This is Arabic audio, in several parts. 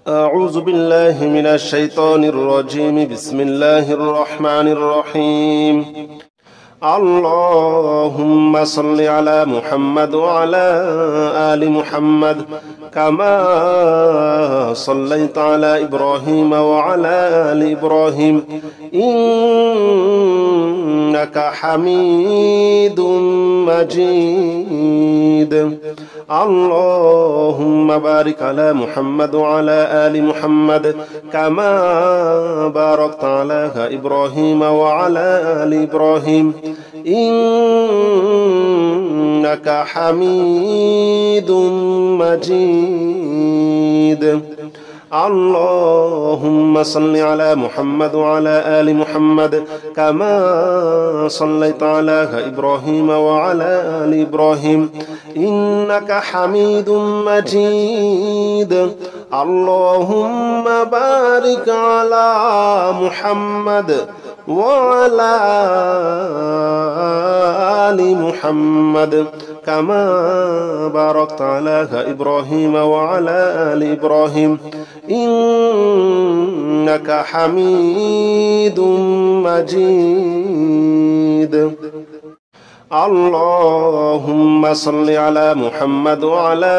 أعوذ بالله من الشيطان الرجيم. بسم الله الرحمن الرحيم. اللهم صل على محمد وعلى آل محمد كما صليت على إبراهيم وعلى آل إبراهيم إنك حميد مجيد. اللهم بارك على محمد وعلى آل محمد كما باركت على إبراهيم وعلى آل إبراهيم إنك حميد مجيد. اللهم صل على محمد وعلى آل محمد كما صليت على إبراهيم وعلى آل إبراهيم إنك حميد مجيد. اللهم بارك على محمد وعلى آل محمد كما باركت على إبراهيم وعلى آل إبراهيم إنك حميد مجيد. اللهم صل على محمد وعلى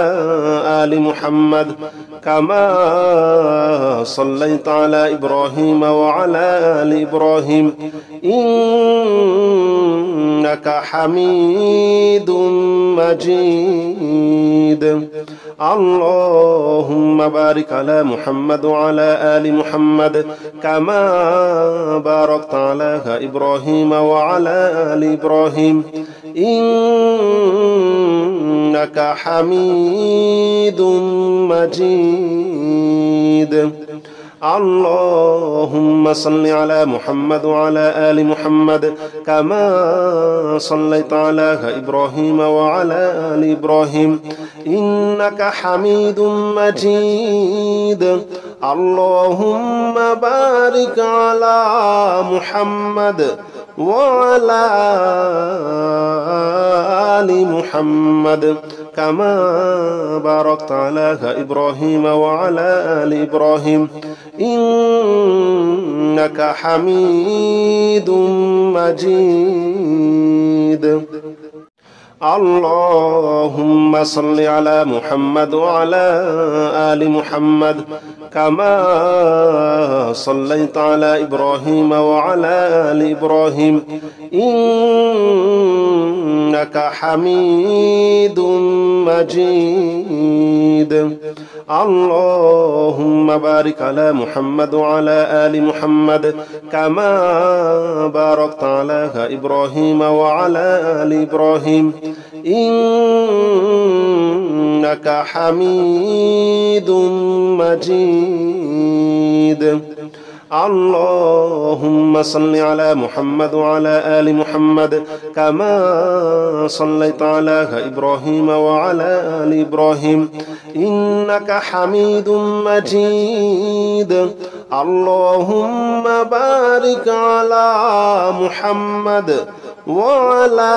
آل محمد كما صليت على إبراهيم وعلى آل إبراهيم إنك حميد مجيد. اللهم بارك على محمد وعلى آل محمد كما باركت على إبراهيم وعلى آل إبراهيم إنك حميد مجيد. اللهم صل على محمد وعلى آل محمد كما صليت على إبراهيم وعلى آل إبراهيم إنك حميد مجيد. اللهم بارك على محمد وعلى آل محمد كما باركت على إبراهيم وعلى آل إبراهيم إنك حميد مجيد. اللهم صل على محمد وعلى آل محمد كما صليت على إبراهيم وعلى آل إبراهيم إنك حميد مجيد. اللهم بارك على محمد وعلى آل محمد كما باركت على إبراهيم وعلى آل إبراهيم إنك حميد مجيد. اللهم صل على محمد وعلى آل محمد كما صليت على إبراهيم وعلى آل إبراهيم إنك حميد مجيد. اللهم بارك على محمد وعلى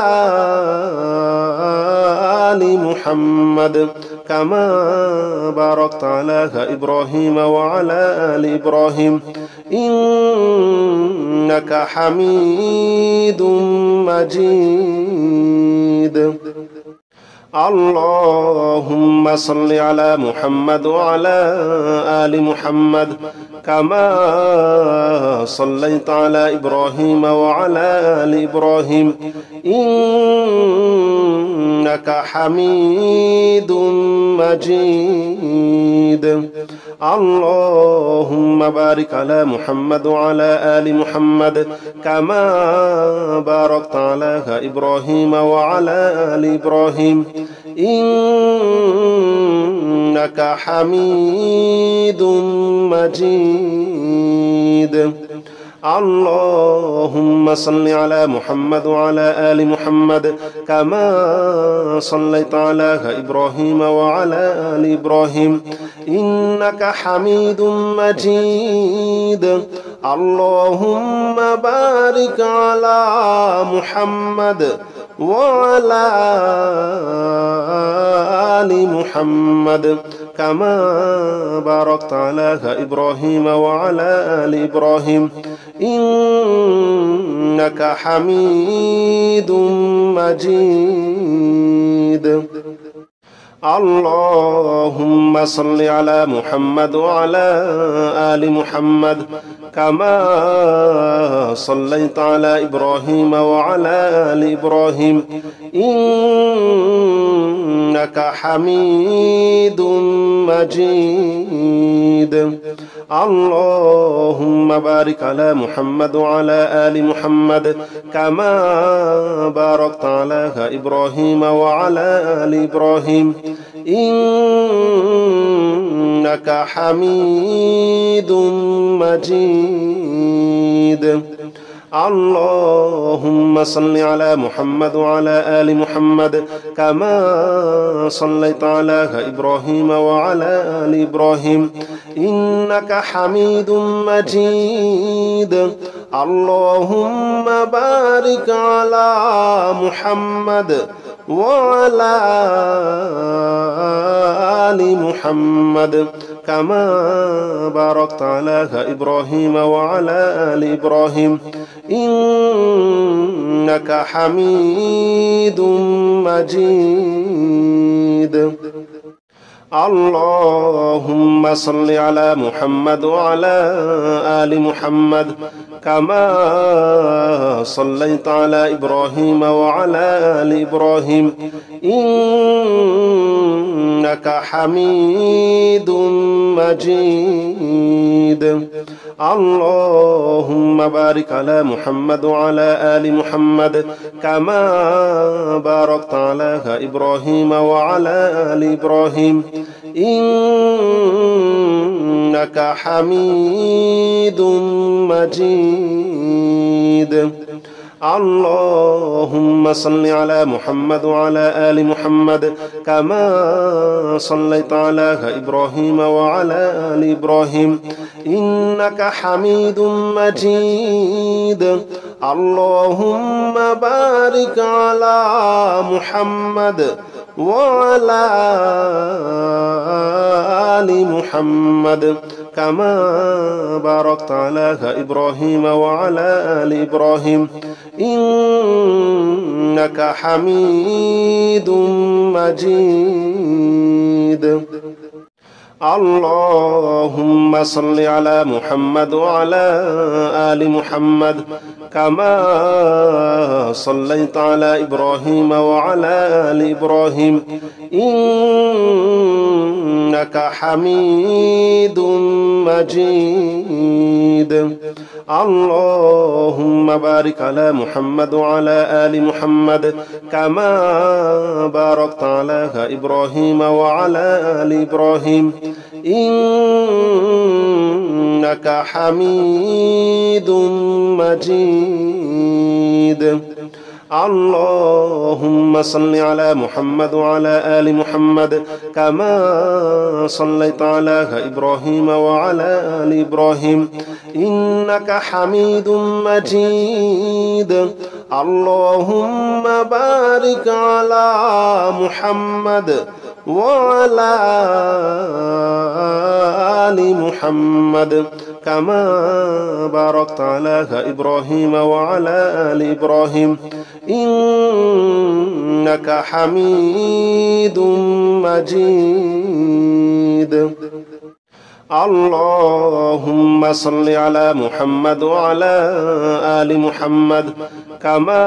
آل محمد كما باركت على إبراهيم وعلى آل إبراهيم إنك حميد مجيد. اللهم صل على محمد وعلى آل محمد كما صليت على إبراهيم وعلى آل إبراهيم إنك حميد مجيد. اللهم بارك على محمد وعلى آل محمد كما باركت على إبراهيم وعلى آل إبراهيم إنك حميد مجيد. اللهم صل على محمد وعلى آل محمد كما صليت على إبراهيم وعلى آل إبراهيم إنك حميد مجيد. اللهم بارك على محمد وعلى آل محمد كما باركت على إبراهيم وعلى آل إبراهيم إنك حميد مجيد. اللهم صل على محمد وعلى آل محمد كما صليت على إبراهيم وعلى آل إبراهيم إنك حميد مجيد. اللهم بارك على محمد وعلى آل محمد كما باركت على إبراهيم وعلى آل إبراهيم إنك حميد مجيد. اللهم صل على محمد وعلى آل محمد كما صليت على إبراهيم وعلى آل إبراهيم إنك حميد مجيد. اللهم بارك على محمد وعلى آل محمد كما باركت على إبراهيم وعلى آل إبراهيم إنك حميد مجيد. اللهم صل على محمد وعلى آل محمد كما صليت على إبراهيم وعلى آل إبراهيم إنك حميد مجيد. اللهم بارك على محمد وعلى آل محمد كما باركت على إبراهيم وعلى آل إبراهيم إنك حميد مجيد. اللهم صل على محمد وعلى آل محمد كما صليت على إبراهيم وعلى آل إبراهيم إنك حميد مجيد. اللهم بارك على محمد وعلى آل محمد كما باركت على إبراهيم وعلى آل إبراهيم إنك حميد مجيد. اللهم صل على محمد وعلى آل محمد كما صليت على إبراهيم وعلى آل إبراهيم إنك حميد مجيد. اللهم بارك على محمد وعلى آل محمد كما باركت على إبراهيم وعلى آل إبراهيم إنك حميد مجيد. اللهم صل على محمد وعلى آل محمد كما صليت على إبراهيم وعلى آل إبراهيم إنك حميد مجيد. اللهم بارك على محمد وعلى آل محمد كما باركت على إبراهيم وعلى آل إبراهيم إنك حميد مجيد. اللهم صل على محمد وعلى آل محمد كما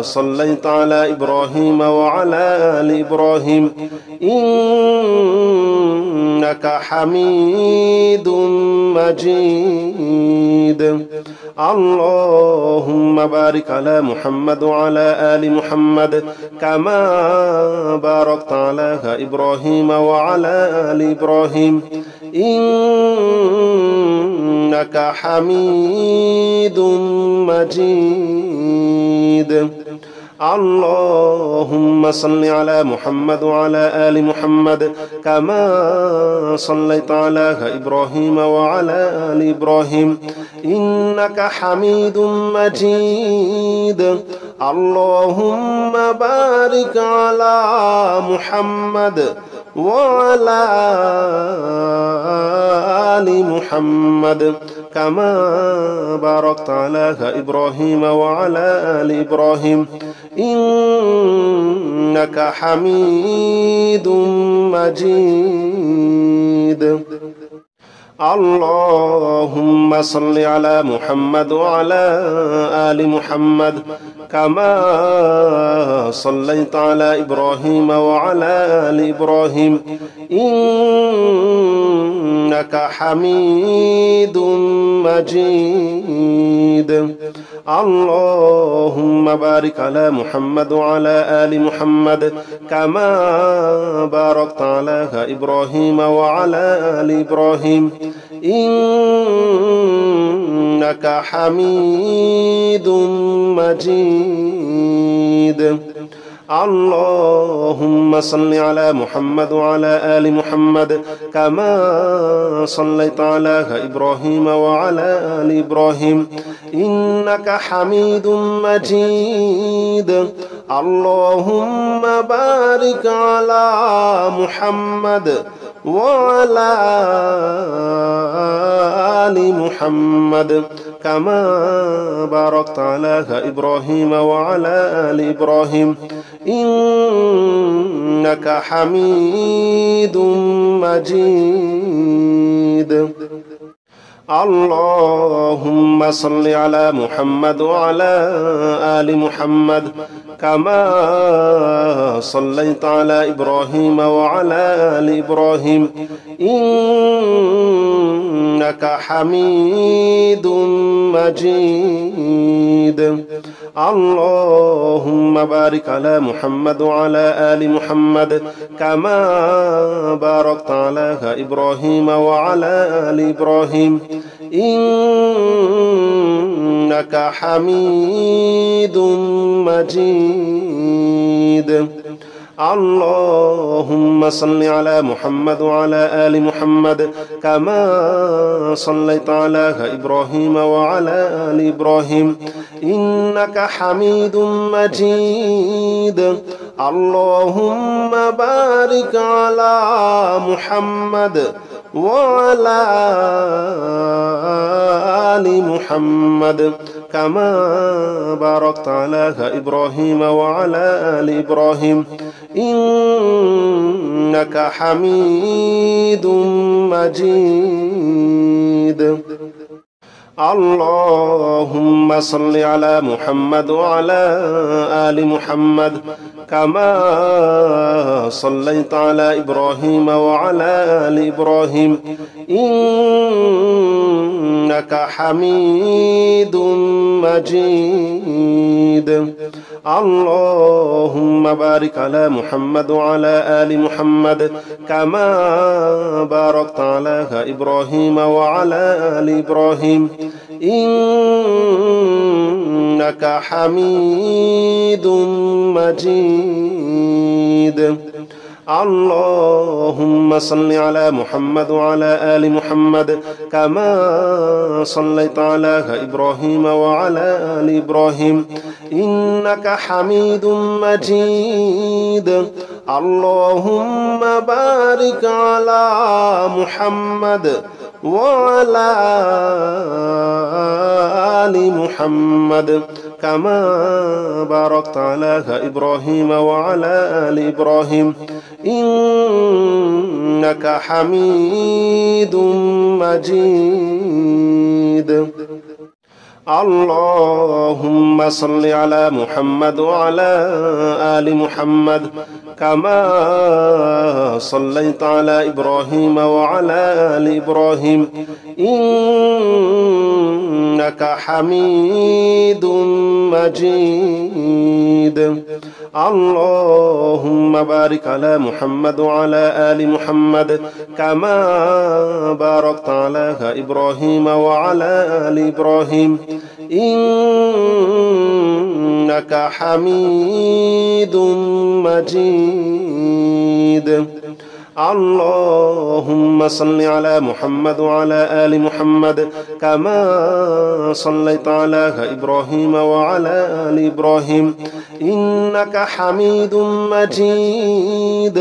صليت على إبراهيم وعلى آل إبراهيم إنك حميد مجيد. اللهم بارك على محمد وعلى آل محمد كما باركت على إبراهيم وعلى آل إبراهيم إنك حميد مجيد. اللهم صل على محمد وعلى آل محمد كما صليت على إبراهيم وعلى آل إبراهيم إنك حميد مجيد. اللهم بارك على محمد وعلى آل محمد كما باركت على إبراهيم وعلى آل إبراهيم إنك حميد مجيد. اللهم صل على محمد وعلى آل محمد كما صليت على إبراهيم وعلى آل إبراهيم إنك حميد مجيد. اللهم بارك على محمد وعلى آل محمد كما باركت على إبراهيم وعلى آل إبراهيم إنك حميد مجيد. اللهم صل على محمد وعلى آل محمد كما صليت على إبراهيم وعلى آل إبراهيم إنك حميد مجيد. اللهم بارك على محمد وعلى آل محمد كما باركت على إبراهيم وعلى آل إبراهيم إنك حميد مجيد. اللهم صل على محمد وعلى آل محمد كما صليت على إبراهيم وعلى آل إبراهيم إنك حميد مجيد. اللهم بارك على محمد وعلى آل محمد كما باركت على إبراهيم وعلى آل إبراهيم إنك حميد مجيد. اللهم صل على محمد وعلى آل محمد كما صليت على إبراهيم وعلى آل إبراهيم إنك حميد مجيد. اللهم بارك على محمد وعلى آل محمد كما باركت على إبراهيم وعلى آل إبراهيم إنك حميد مجيد. اللهم صل على محمد وعلى آل محمد كما صليت على إبراهيم وعلى آل إبراهيم إنك حميد مجيد. اللهم بارك على محمد وعلى آل محمد كما باركت على إبراهيم وعلى آل إبراهيم إنك حميد مجيد. اللهم صل على محمد وعلى آل محمد كما صليت على إبراهيم وعلى آل إبراهيم إنك حميد مجيد. اللهم بارك على محمد وعلى آل محمد كما باركت على إبراهيم وعلى آل إبراهيم إنك حميد مجيد. اللهم صل على محمد وعلى آل محمد كما صليت على إبراهيم وعلى آل إبراهيم إنك حميد مجيد. اللهم بارك على محمد وعلى آل محمد كما باركت على إبراهيم وعلى آل إبراهيم إنك حميد مجيد. اللهم صل على محمد وعلى آل محمد كما صليت على إبراهيم وعلى آل إبراهيم إنك حميد مجيد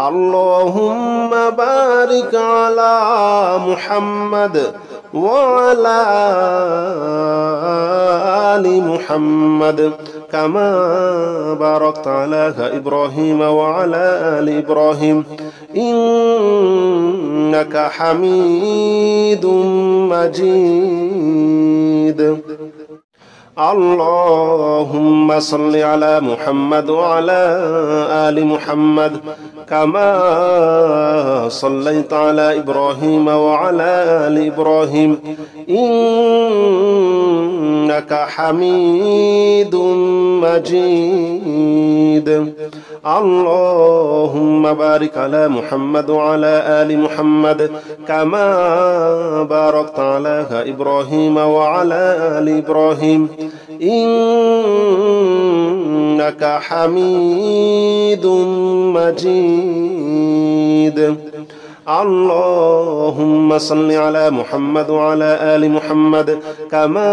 اللهم بارك على محمد وعلى آل محمد كما باركت على إبراهيم وعلى آل إبراهيم إنك حميد مجيد اللهم صل على محمد وعلى آل محمد كما صليت على إبراهيم وعلى آل إبراهيم إنك حميد مجيد اللهم بارك على محمد وعلى آل محمد كما باركت على إبراهيم وعلى آل إبراهيم إنك حميد مجيد اللهم صل على محمد وعلى آل محمد كما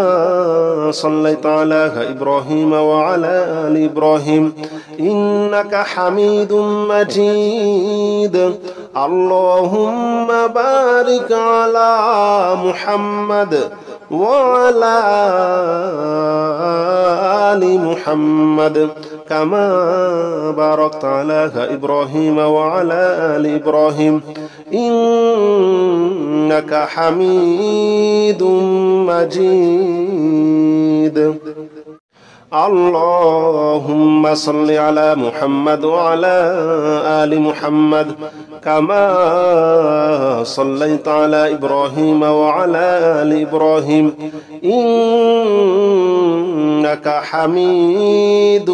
صليت على إبراهيم وعلى آل إبراهيم إنك حميد مجيد اللهم بارك على محمد وعلى آل محمد كما باركت على إبراهيم وعلى آل إبراهيم إنك حميد مجيد اللهم صل على محمد وعلى آل محمد كما صليت على إبراهيم وعلى آل إبراهيم إنك حميد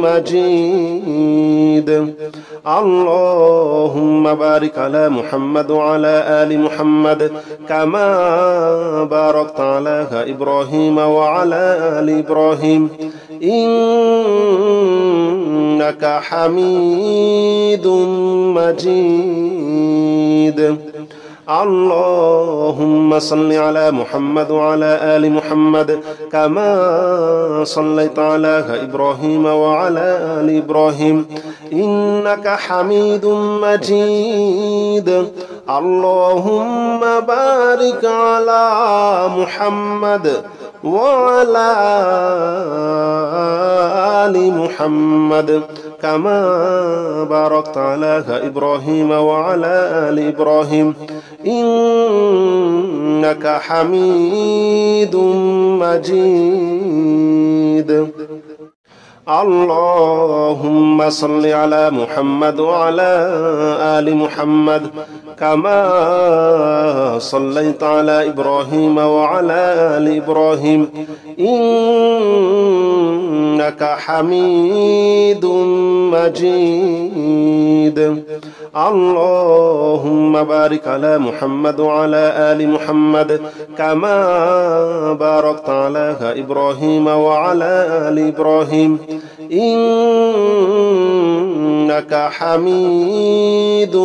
مجيد اللهم بارك على محمد وعلى آل محمد كما باركت على إبراهيم وعلى آل إبراهيم إنك حميد مجيد اللهم صل على محمد وعلى آل محمد كما صليت على إبراهيم وعلى آل إبراهيم إنك حميد مجيد اللهم بارك على محمد وعلى آل محمد كما باركت على إبراهيم وعلى آل إبراهيم إنك حميد مجيد اللهم صل على محمد وعلى آل محمد كما صليت على إبراهيم وعلى آل إبراهيم إنك حميد مجيد اللهم بارك على محمد وعلى آل محمد كما باركت على إبراهيم وعلى آل إبراهيم إنك حميد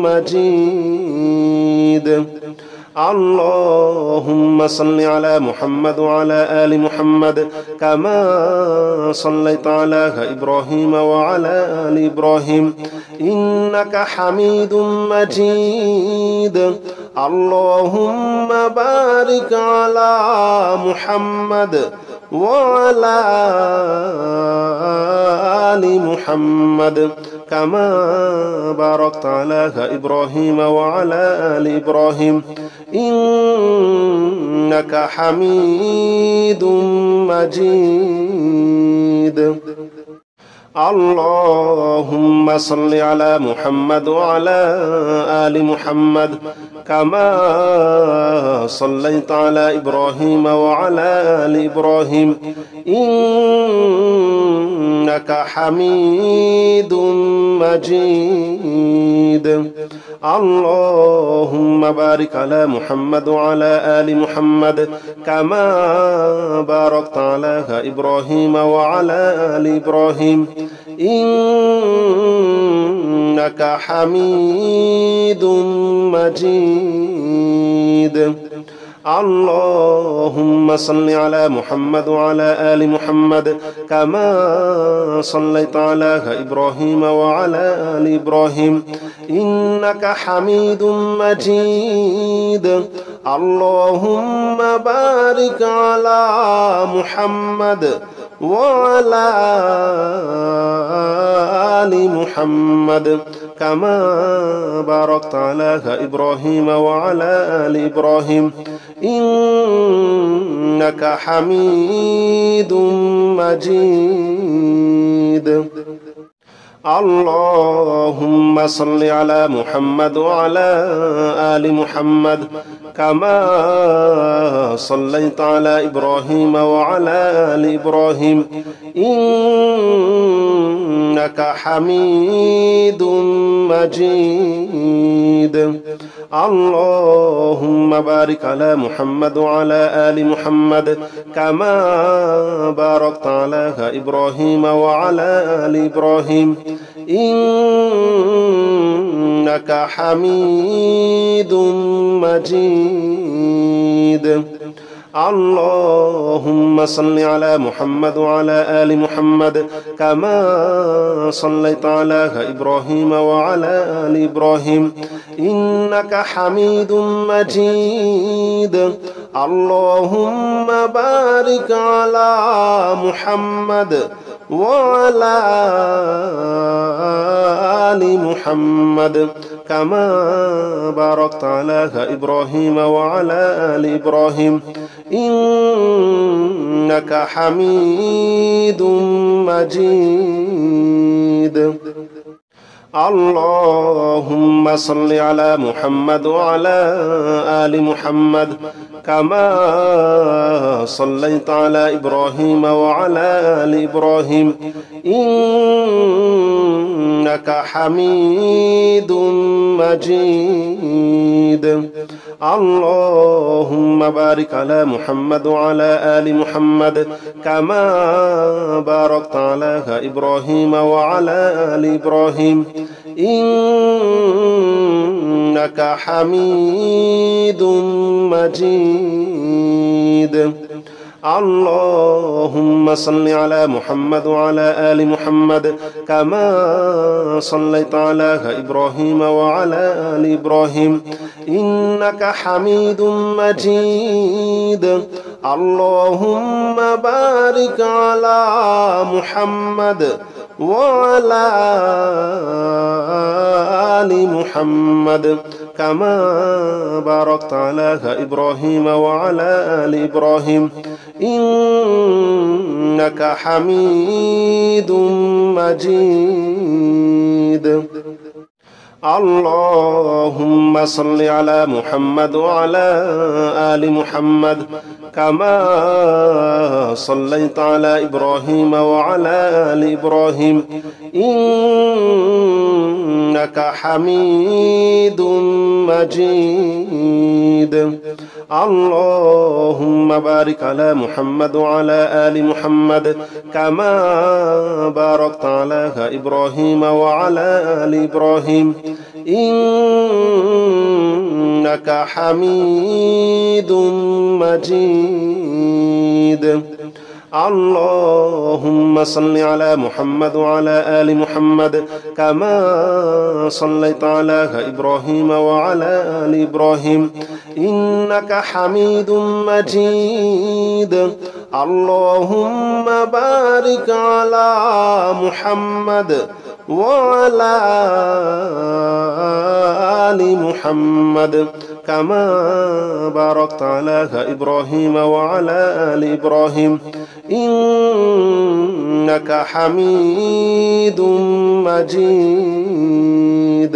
مجيد اللهم صل على محمد وعلى آل محمد كما صليت على إبراهيم وعلى آل إبراهيم إنك حميد مجيد اللهم بارك على محمد وعلى آل محمد كما باركت على إبراهيم وعلى آل إبراهيم إنك حميد مجيد اللهم صل على محمد وعلى آل محمد كما صليت على إبراهيم وعلى آل إبراهيم إنك حميد مجيد اللهم بارك على محمد وعلى آل محمد كما باركت على إبراهيم وعلى آل إبراهيم إنك حميد مجيد. اللهم صل على محمد وعلى آل محمد كما صليت على إبراهيم وعلى آل إبراهيم إنك حميد مجيد. اللهم بارك على محمد وعلى آل محمد كما باركت على إبراهيم وعلى آل إبراهيم إنك حميد مجيد. اللهم صل على محمد وعلى آل محمد كما صليت على إبراهيم وعلى آل إبراهيم إنك حميد مجيد. اللهم بارك على محمد وعلى آل محمد كما باركت على إبراهيم وعلى آل إبراهيم إنك حميد مجيد. اللهم صل على محمد وعلى آل محمد كما صليت على إبراهيم وعلى آل إبراهيم إنك حميد مجيد. اللهم بارك على محمد وعلى آل محمد كما باركت على إبراهيم وعلى آل إبراهيم إنك حميد مجيد. اللهم صل على محمد وعلى آل محمد كما صليت على إبراهيم وعلى آل إبراهيم إنك حميد مجيد. اللهم بارك على محمد وعلى آل محمد كما باركت على إبراهيم وعلى آل إبراهيم إنك حميد مجيد. اللهم صل على محمد وعلى آل محمد كما صليت على إبراهيم وعلى آل إبراهيم إنك حميد مجيد. اللهم بارك على محمد وعلى آل محمد كما باركت على إبراهيم وعلى آل إبراهيم إنك حميد مجيد. اللهم صل على محمد وعلى آل محمد كما صليت على إبراهيم وعلى آل إبراهيم إنك حميد مجيد. اللهم بارك على محمد وعلى آل محمد كما باركت على إبراهيم وعلى آل إبراهيم إنك حميد مجيد. اللهم صل على محمد وعلى آل محمد كما صليت على إبراهيم وعلى آل إبراهيم إنك حميد مجيد. اللهم بارك على محمد وعلى آل محمد كما باركت على إبراهيم وعلى آل إبراهيم إنك حميد مجيد.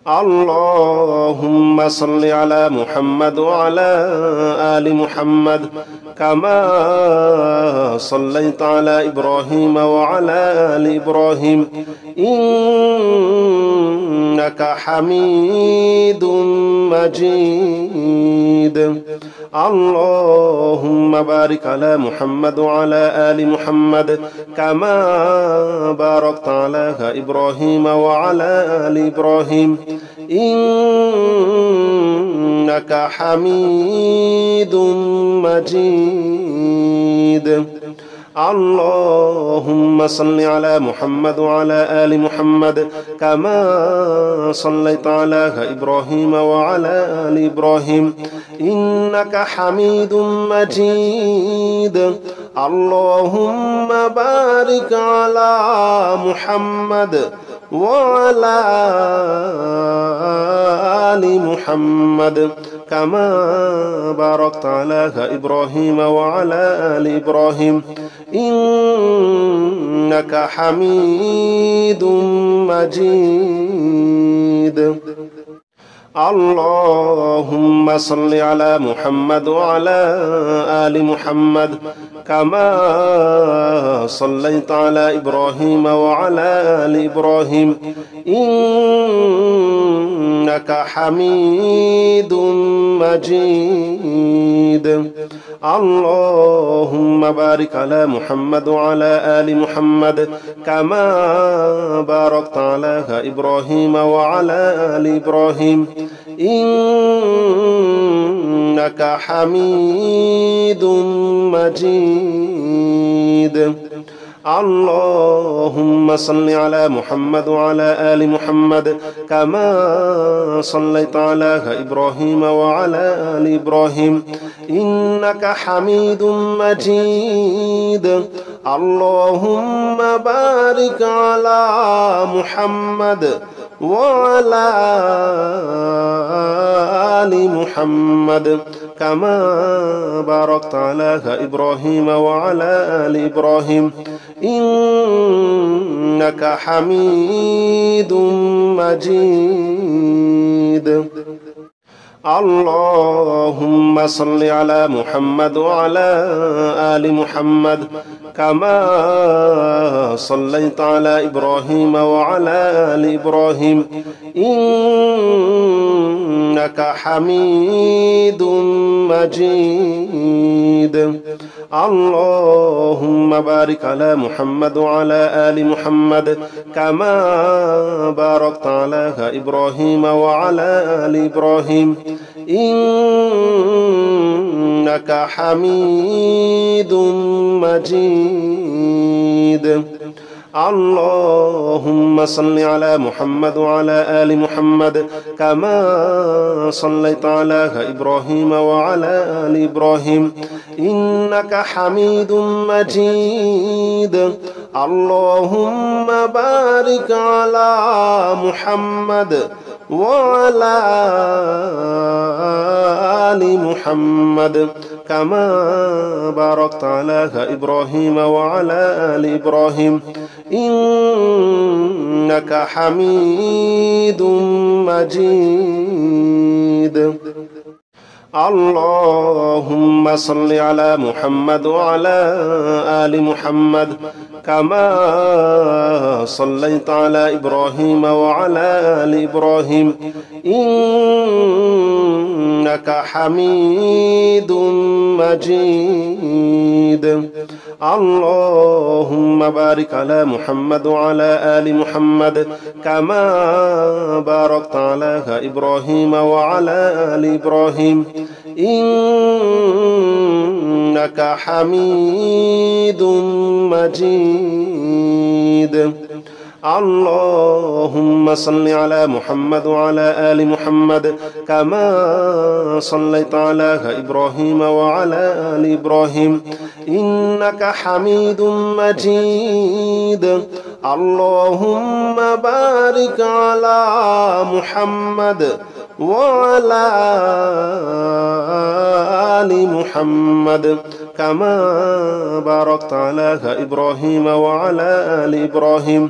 اللهم صل على محمد وعلى آل محمد كما صليت على إبراهيم وعلى آل إبراهيم إنك حميد مجيد. اللهم بارك على محمد وعلى آل محمد كما باركت على إبراهيم وعلى آل إبراهيم إنك حميد مجيد. اللهم صل على محمد وعلى آل محمد كما صليت على إبراهيم وعلى آل إبراهيم إنك حميد مجيد. اللهم بارك على محمد وعلى آل محمد كما باركت على إبراهيم وعلى آل إبراهيم إنك حميد مجيد. اللهم صل على محمد وعلى آل محمد كما صليت على إبراهيم وعلى آل إبراهيم إنك حميد مجيد. اللهم بارك على محمد وعلى آل محمد كما باركت على إبراهيم وعلى آل إبراهيم إنك حميد مجيد. اللهم صل على محمد وعلى آل محمد كما صليت على إبراهيم وعلى آل إبراهيم إنك حميد مجيد. اللهم بارك على محمد وعلى آل محمد كما باركت على إبراهيم وعلى آل إبراهيم إنك حميد مجيد. اللهم صل على محمد وعلى آل محمد كما صليت على إبراهيم وعلى آل إبراهيم إنك حميد مجيد. اللهم بارك على محمد وعلى آل محمد كما باركت على إبراهيم وعلى آل إبراهيم إنك حميد مجيد. اللهم صل على محمد وعلى آل محمد كما صليت على إبراهيم وعلى آل إبراهيم إنك حميد مجيد. اللهم بارك على محمد وعلى آل محمد كما باركت على إبراهيم وعلى آل إبراهيم إنك حميد مجيد. اللهم صل على محمد وعلى آل محمد كما صليت على إبراهيم وعلى آل إبراهيم إنك حميد مجيد. اللهم بارك على محمد وعلى آل محمد كما باركت على إبراهيم وعلى آل إبراهيم إنك حميد مجيد. اللهم صل على محمد وعلى آل محمد كما صليت على إبراهيم وعلى آل إبراهيم إنك حميد مجيد. اللهم بارك على محمد وعلى آل محمد كما باركت على إبراهيم وعلى آل إبراهيم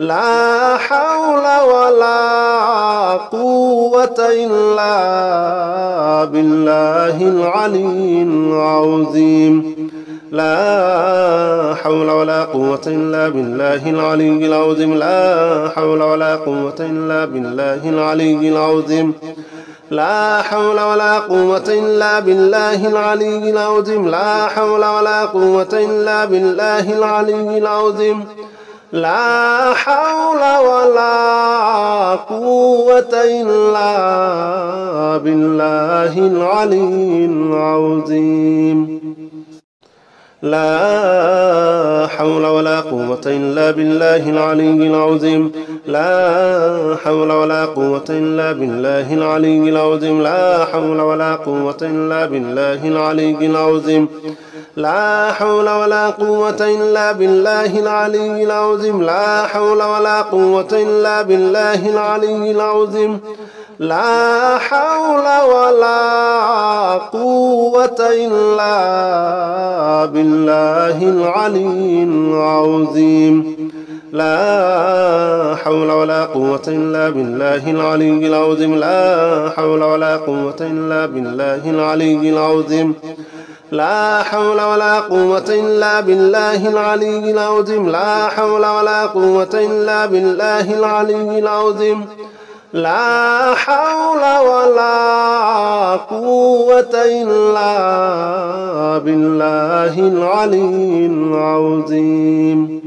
لا حول ولا قوة إلا بالله العلي العظيم لا حول ولا قوة إلا بالله العلي العظيم لا حول ولا قوة إلا بالله العلي العظيم لا حول ولا قوة إلا بالله العلي العظيم لا حول ولا قوة إلا بالله العلي العظيم لا حول ولا قوة إلا بالله العلي العظيم لا حول ولا قوة إلا بالله العلي العظيم لا حول ولا قوة إلا بالله العلي العظيم لا حول ولا قوة إلا بالله العلي العظيم لا حول ولا قوة إلا بالله العلي العظيم لا حول ولا قوة إلا بالله العلي العظيم لا حول ولا قوة إلا بالله العلي العظيم لا حول ولا قوة إلا بالله العلي العظيم لا حول ولا قوة إلا بالله العلي العظيم لا حول ولا قوة إلا بالله العلي العظيم لا حول ولا قوة إلا بالله العلي العظيم لا حول ولا قوة إلا بالله العلي العظيم